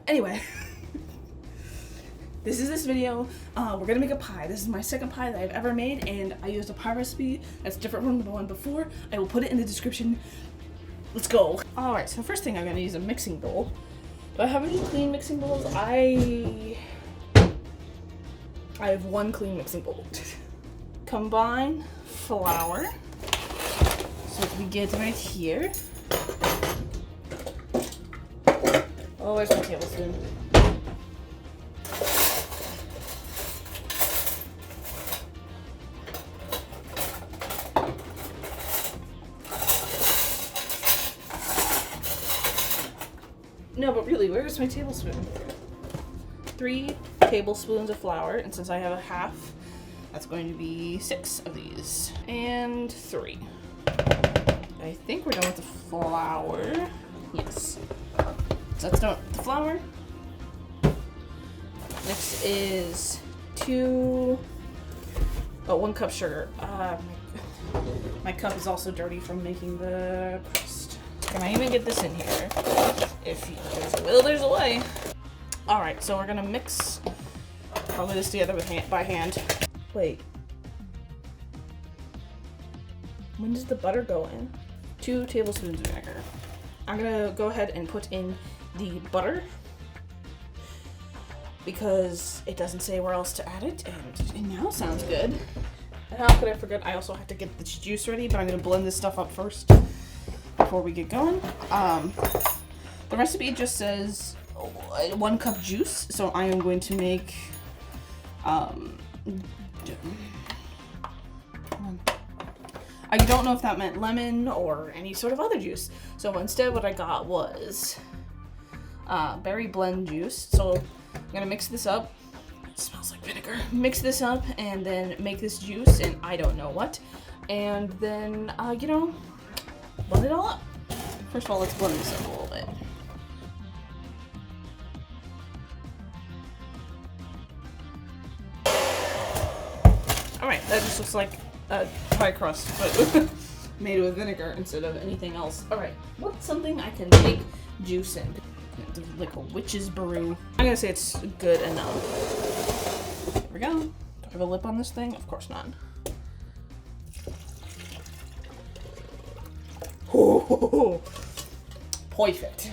Anyway, this is this video. We're gonna make a pie. This is my second pie that I've ever made, and I used a pie recipe that's different from the one before. I will put it in the description. Let's go. Alright, so first thing I'm gonna use a mixing bowl. Do I have any clean mixing bowls? I have one clean mixing bowl. Combine flour. So we get right here. Oh, where's my tablespoon? No, but really, where's my tablespoon? 3 tablespoons of flour, and since I have a half, that's going to be 6 of these. And 3. I think we're done with the flour. Yes. So that's done with the flour. Next is 1 cup sugar. My cup is also dirty from making the crust. Can I even get this in here? If there's a will, there's a way. Alright, so we're gonna mix probably this together by hand. Wait. When does the butter go in? 2 tablespoons of vinegar. I'm gonna go ahead and put in the butter because it doesn't say where else to add it, and it now sounds good. And how could I forget? I also have to get the juice ready, but I'm gonna blend this stuff up first before we get going. The recipe just says 1 cup juice, so I am going to make I don't know if that meant lemon or any sort of other juice. So instead what I got was berry blend juice. So I'm gonna mix this up. It smells like vinegar. Mix this up and then make this juice and I don't know what. And then, blend it all up. First of all, let's blend this up a little bit. Alright, that just looks like a pie crust, but made with vinegar instead of anything else. Alright, what's something I can make juice in? Like a witch's brew. I'm gonna say it's good enough. Here we go. Do I have a lip on this thing? Of course not. Oh, perfect.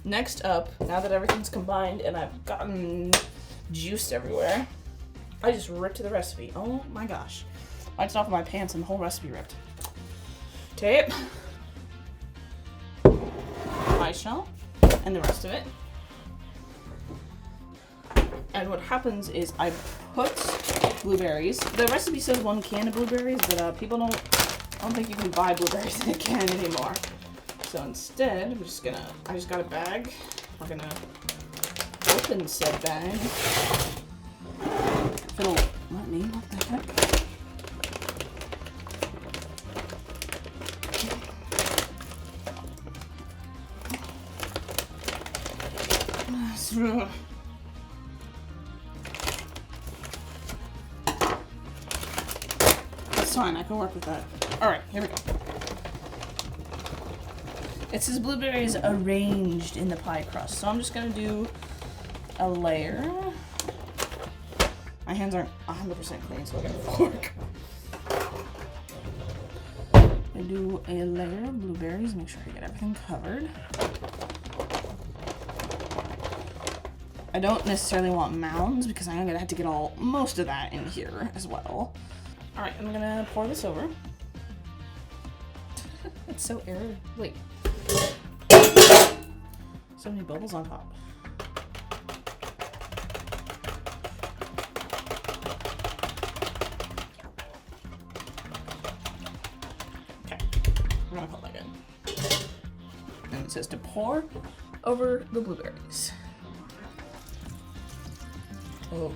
Next up, now that everything's combined and I've gotten juice everywhere, I just ripped the recipe. Oh my gosh. Lights off of my pants and the whole recipe ripped. Tape. Pie shell. And the rest of it. And what happens is I put blueberries. The recipe says 1 can of blueberries, but people I don't think you can buy blueberries in a can anymore. So instead, I just got a bag. We're gonna open said bag. If it'll let me, what the heck? That's fine, I can work with that. Alright, here we go. It says blueberries arranged in the pie crust, so I'm just gonna do a layer. My hands aren't 100% clean, so I got a fork. I do a layer of blueberries, make sure I get everything covered. I don't necessarily want mounds because I'm gonna have to get most of that in here as well. All right, I'm gonna pour this over. It's so airy. Wait. So many bubbles on top. Okay, I'm gonna put that in. And it says to pour over the blueberries. Oh.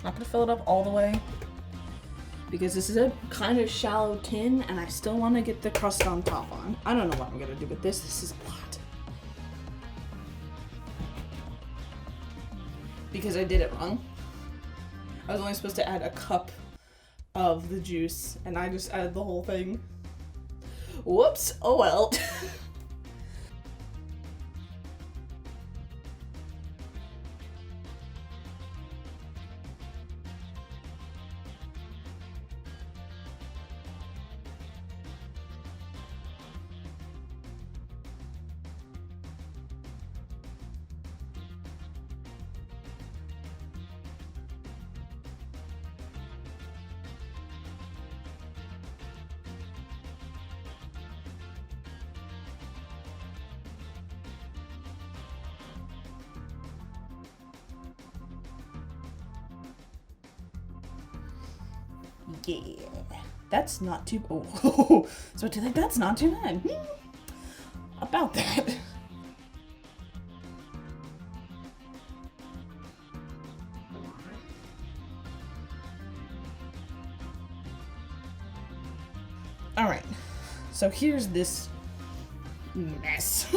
Not gonna fill it up all the way because this is a kind of shallow tin and I still want to get the crust on top on. I don't know what I'm gonna do with this. This is a lot. Because I did it wrong. I was only supposed to add a cup of the juice and I just added the whole thing. Whoops, oh well. Yeah, that's not too, oh, so do you think that's not too bad? About that. All right, so here's this mess.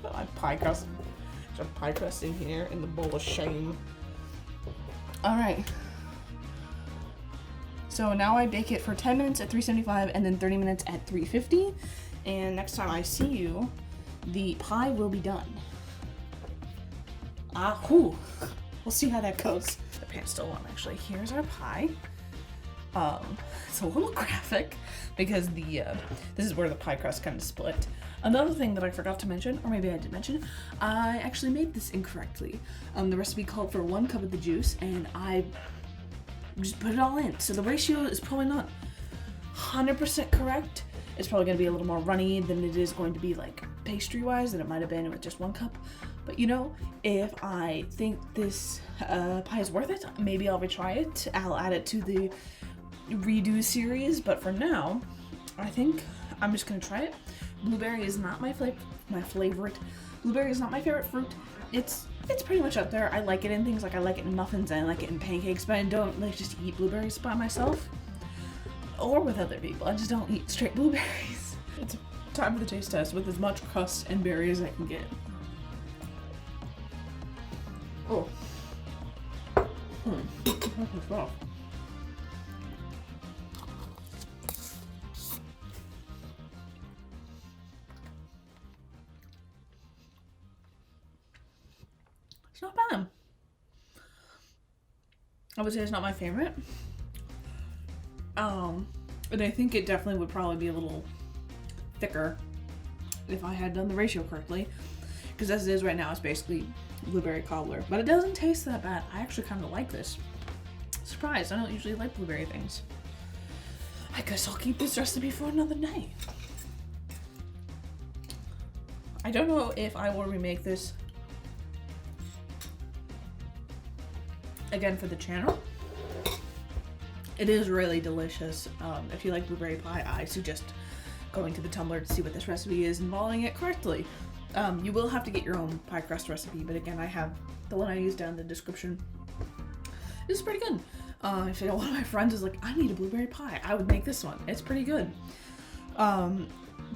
My pie crust, there's a pie crust in here in the bowl of shame. All right. So now I bake it for 10 minutes at 375 and then 30 minutes at 350. And next time I see you, the pie will be done. We'll see how that goes. The pan's still warm actually. Here's our pie. It's a little graphic because this is where the pie crust kind of split. Another thing that I forgot to mention, or maybe I did mention, I actually made this incorrectly. The recipe called for 1 cup of the juice and I just put it all in. So the ratio is probably not 100% correct. It's probably going to be a little more runny than it is going to be like pastry-wise than it might have been with just 1 cup. But you know, if I think this pie is worth it, maybe I'll retry it. I'll add it to the redo series. But for now, I think I'm just going to try it. Blueberry is not my favorite. Blueberry is not my favorite fruit. It's pretty much up there. I like it in things like I like it in muffins and I like it in pancakes, but I don't like just eat blueberries by myself or with other people. I just don't eat straight blueberries. It's time for the taste test with as much crust and berry as I can get. Oh. That's rough. It's not bad. I would say it's not my favorite. And I think it definitely would probably be a little thicker if I had done the ratio correctly. Because as it is right now, it's basically blueberry cobbler. But it doesn't taste that bad. I actually kind of like this. Surprised, I don't usually like blueberry things. I guess I'll keep this recipe for another night. I don't know if I will remake this again for the channel. It is really delicious. If you like blueberry pie, I suggest going to the Tumblr to see what this recipe is and following it correctly. You will have to get your own pie crust recipe, but again, I have the one I used down in the description. This is pretty good. If one of my friends is like, I need a blueberry pie, I would make this one. It's pretty good.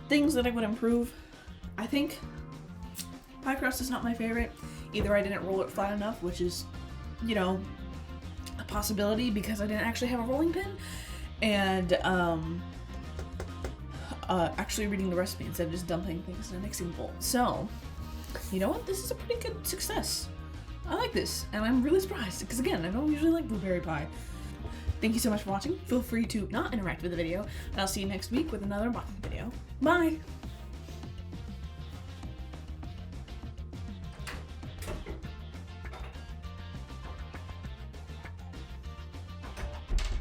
Things that I would improve, I think pie crust is not my favorite. Either I didn't roll it flat enough, which is, you know, a possibility because I didn't actually have a rolling pin, and actually reading the recipe instead of just dumping things in a mixing bowl. So, you know what? This is a pretty good success. I like this, and I'm really surprised because again, I don't usually like blueberry pie. Thank you so much for watching. Feel free to not interact with the video, and I'll see you next week with another unboxing video. Bye!